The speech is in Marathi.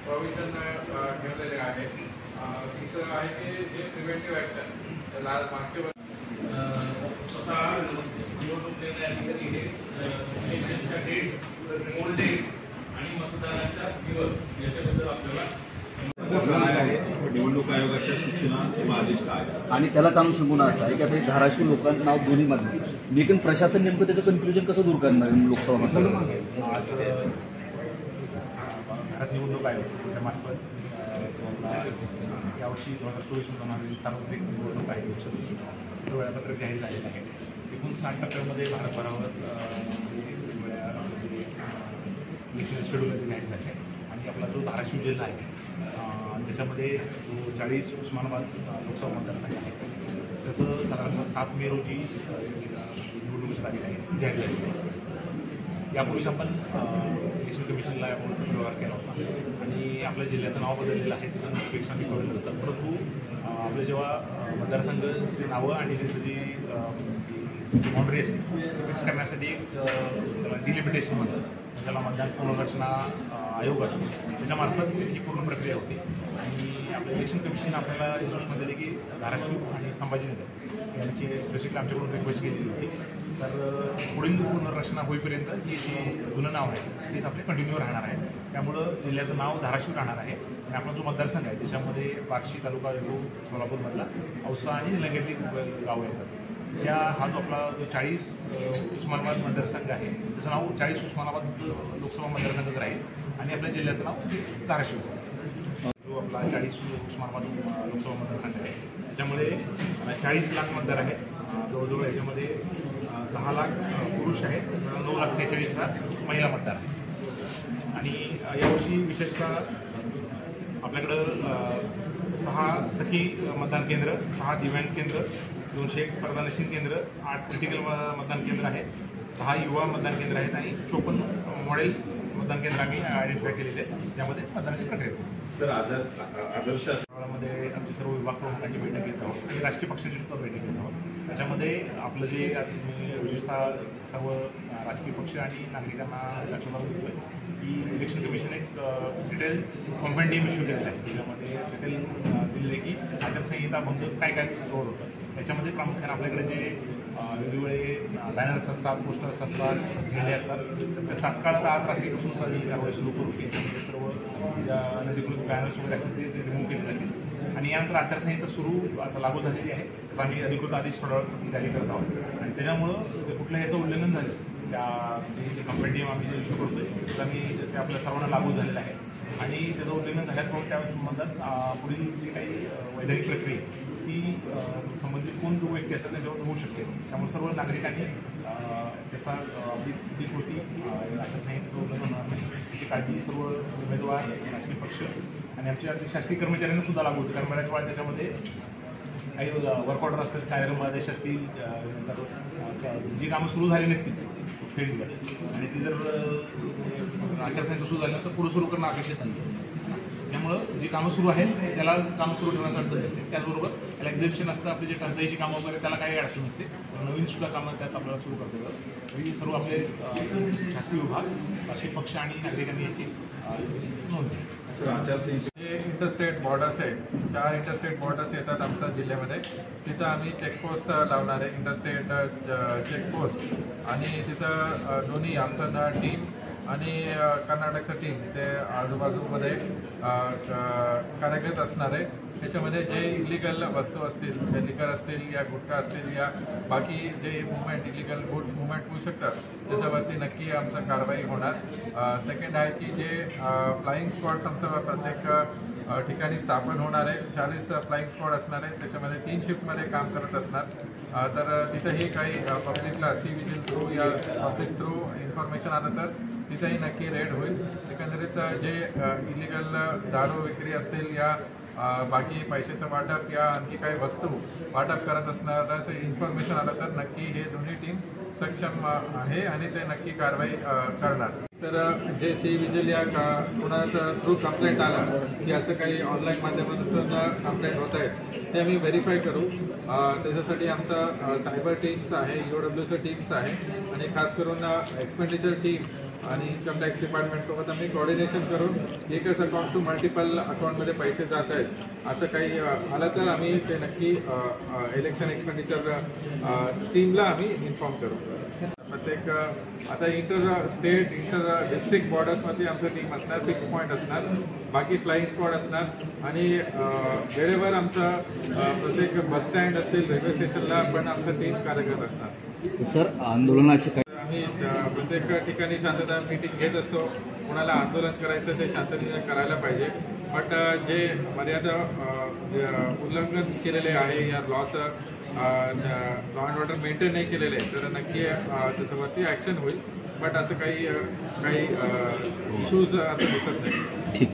प्रोविजन ठेवलेले आहे. तिसरं आहे की जे प्रिव्हेंटिव्ह ॲक्शन मागचे स्वतः निवडणूक निर्णय अधिकारी हे इलेक्शनच्या डेट्स, पोल डेट्स आणि मतदानाचा दिवस याच्याबद्दल आपल्याला काय आहे निवडणूक आयोगाच्या सूचना किंवा आदेश काय आणि त्यालाच अनुषंगाने असं आहे की आता धाराशिव लोकांचं नाव दोन्हीमध्ये लेकिन प्रशासन नेमकं त्याचं कन्फ्युजन कसं दूर करणार लोकसभा भारत निवडणूक आयोगाच्या मार्फत यावर्षी 2024 मध्ये सार्वत्रिक निवडणूक आहे लोकसभेची त्याचं वेळापत्रक जाहीर झालेलं आहे. एकूण 60 टप्प्यामध्ये भारतभरावर इलेक्शन शेड्यूल जाहीर झाले आहे आणि आपला जो धाराशिव जिल्हा आहे त्याच्यामध्ये जो 40 उस्मानाबाद लोकसभा मतदारसंघ आहे त्याचं साधारणतः 7 मे रोजी निवडणुकीची तारीख आहे जाहीर झालेली आहे. यापूर्वीच आपण इलेक्शन कमिशनला व्यवहार केला होता आणि आपल्या जिल्ह्याचं नाव बदललेलं आहे त्याचं नोटिफिकेशन आम्ही कळवलं होतं. परंतु आपलं जेव्हा मतदारसंघाची नावं आणि त्यांचं जी बाउंड्री असते ती फिक्स करण्यासाठी एक डिलिमिटेशन म्हणतात त्याला मतदान पुनर्रचना आयोग असतो त्याच्यामार्फत ही पूर्ण प्रक्रिया होती आणि आपलं इलेक्शन कमिशन आपल्याला ही सूचना दिली की धाराशिव आणि संभाजीनगर यांची स्पेसिफिक आमच्याकडून रिक्वेस्ट केलेली होती. तर पुढील पुनर्रचना होईपर्यंत ही जी जुनं नाव आहे तेच आपले कंटिन्यू राहणार आहे. त्यामुळं जिल्ह्याचं नाव धाराशिव राहणार आहे आणि आपला जो मतदारसंघ आहे त्याच्यामध्ये बार्शी तालुका येतो सोलापूरमधला औसा आणि निलंगेतली गावं येतात. त्या हा जो आपला जो 40 उस्मानाबाद मतदारसंघ आहे त्याचं नाव 40 उस्मानाबाद लोकसभा मतदारसंघच राहील आणि आपल्या जिल्ह्याचं नाव धाराशिवचं जो आपला 40 उस्मानाबाद लोकसभा मतदारसंघ आहे त्याच्यामध्ये 40 लाख मतदार आहेत. जवळजवळ याच्यामध्ये 10 लाख पुरुष आहेत, 9,46,000 महिला मतदार आहेत आणि यावर्षी विशेषतः आपल्याकडं 6 सखी मतदान केंद्र, 6 दिव्यांग केंद्र, 201 प्रदानशील केंद्र, 8 क्रिटिकल मतदान केंद्र आहेत, 10 युवा मतदान केंद्र आहेत आणि 54 मॉडेल मतदान केंद्र आम्ही आयडेंटिफाय केलेले आहेत ज्यामध्ये मतदानाची प्रक्रिया होती. सर आदर्श मध्ये आमचे सर्व विभाग प्रमुखांची बैठक घेत आहोत आणि राजकीय पक्षाची सुद्धा बैठक घेत आहोत. त्याच्यामध्ये आपलं जे विशेषतः सर्व राजकीय पक्ष आणि नागरिकांना लक्षात आणून देतोय की इलेक्शन कमिशन एक डिटेल कॉम्पेंडियम इश्यू केलेला आहे त्याच्यामध्ये डिटेल दिलेलं आहे की आचारसंहिता भंग काय काय कव्हर होतं. त्याच्यामध्ये प्रामुख्याने आपल्याकडे जे वेगवेगळे बॅनर्स असतात, पोस्टर्स असतात, झेंडे असतात तर तात्काळ आज रात्रीपासूनच आम्ही कारवाई सुरू करू की याच्यामध्ये सर्व ज्या अनधिकृत बॅनर्स वगैरे असतात ते रिमूव्ह केले जातील आणि यानंतर आचारसंहिता सुरू आता लागू झालेली आहे तर आम्ही अधिकृत आदेश थोडा जारी करत आहोत आणि त्याच्यामुळं कुठल्या याचं उल्लंघन झालं त्या जे कंपेंडियम आम्ही जे इश्यू करतोय तर आम्ही ते आपल्या सर्वांना लागू झालेलं आहे आणि त्याचं उल्लंघन झाल्याचप्रमाणे त्या संबंधात पुढील जी काही वैधानिक प्रक्रिया ती संबंधित कोण जो व्यक्ती असेल त्याच्यावर होऊ शकते. त्यामुळे सर्व नागरिकांनी त्याचा आपली कृती आचारसंहितेचं उल्लंघन होणार नाही याची काळजी सर्व उमेदवार, राजकीय पक्ष आणि आमच्या शासकीय कर्मचाऱ्यांना सुद्धा लागू होते. कारण बऱ्याच वेळा त्याच्यामध्ये काही वर्क ऑर्डर असतील, कार्यक्रम आदेश असतील, नंतर जी कामं सुरू झाली नसतील फील्डवर आणि ती जर आचारसंहिता सुरू झाली तर पुढे सुरू करणं अपेक्षित नाही. त्यामुळं जी कामं सुरू आहेत त्याला कामं सुरू ठेवण्यास अडचण असते. त्याचबरोबर त्याला एक्झिबिशन असतं, आपली जे टंचाईची कामं वगैरे त्याला काही अडचण नसते. नवीन सुद्धा कामं त्यात आपल्याला सुरू करता येतात. ही सर्व आपले शासकीय विभाग, राजकीय पक्ष आणि नागरिकांनी याची नोंद घेतली. सर आचारसंहिता जे इंटरस्टेट बॉर्डर्स आहेत, 4 इंटरस्टेट बॉर्डर्स येतात आमच्या जिल्ह्यामध्ये. तिथं आम्ही चेकपोस्ट लावणार आहे, इंटरस्टेट चेकपोस्ट आणि तिथं दोन्ही आमचा टीम आणि कर्नाटकचं टीम ते आजूबाजूमध्ये कार्यरत असणार आहे. त्याच्यामध्ये जे इलिगल वस्तू असतील, जे लिकर असतील या गुटखा असतील या बाकी जे मुवमेंट इलिगल गुड्स मुवमेंट होऊ शकतात त्याच्यावरती नक्की आमचं कारवाई होणार. सेकंड आहे की जे फ्लाईंग स्क्वॉड्स आमचं प्रत्येक ठिकाणी स्थापन होणार आहे. 40 फ्लाईंग स्क्वॉड असणार आहे, त्याच्यामध्ये 3 शिफ्टमध्ये काम करत असणार. तर तिथंही काही पब्लिकला सी विजिल थ्रू या पब्लिक थ्रू इन्फॉर्मेशन आलं तर तिथंही नक्की रेड होईल. एकंदरीत जे इलिगल दारू विक्री असतील या बाकी पैशाचं वाटप या आणखी काही वस्तू वाटप करत असणारं इन्फॉर्मेशन आलं तर नक्की हे दोन्ही टीम सक्षम आहे आणि ते नक्की कारवाई करणार. तर जे सी विजिल या कोणाचा थ्रू कंप्लेंट आला की असं काही ऑनलाईन माध्यमातून कंप्लेंट होत आहेत ते आम्ही व्हेरीफाय करू. त्याच्यासाठी आमचा सायबर टीम्स आहे, EOWचं टीम्स आहे आणि खास करून एक्सपेंडिचर टीम आणि इन्कम टॅक्स डिपार्टमेंटसोबत आम्ही कोऑर्डिनेशन करून एकच अकाउंट टू मल्टिपल अकाउंटमध्ये पैसे जात आहेत असं काही आलं तर आम्ही ते नक्की इलेक्शन एक्सपेंडिचर टीमला आम्ही इन्फॉर्म करू. प्रत्येक आता इंटर स्टेट इंटर डिस्ट्रिक्ट बॉर्डर्समध्ये आमचं टीम असणार, फिक्स पॉईंट असणार, बाकी फ्लाईंग स्क्वॉड असणार आणि वेळेवर आमचा प्रत्येक बसस्टँड असतील, रेल्वे स्टेशनला पण आमचं टीम्स कार्यरत असणार. सर आंदोलनाचे काय आम्ही प्रत्येक ठिकाणी शांतता मीटिंग घेत असतो. कोणाला आंदोलन करायचं ते शांततेने करायला पाहिजे, बट जे मर्यादा उल्लंघन केलेले आहे या लॉचं लॉ अँड ऑर्डर मेंटेन नाही केलेले तर नक्की त्याच्यावरती ॲक्शन होईल. बट असं काही इश्यूज असं दिसत नाही. ठीक.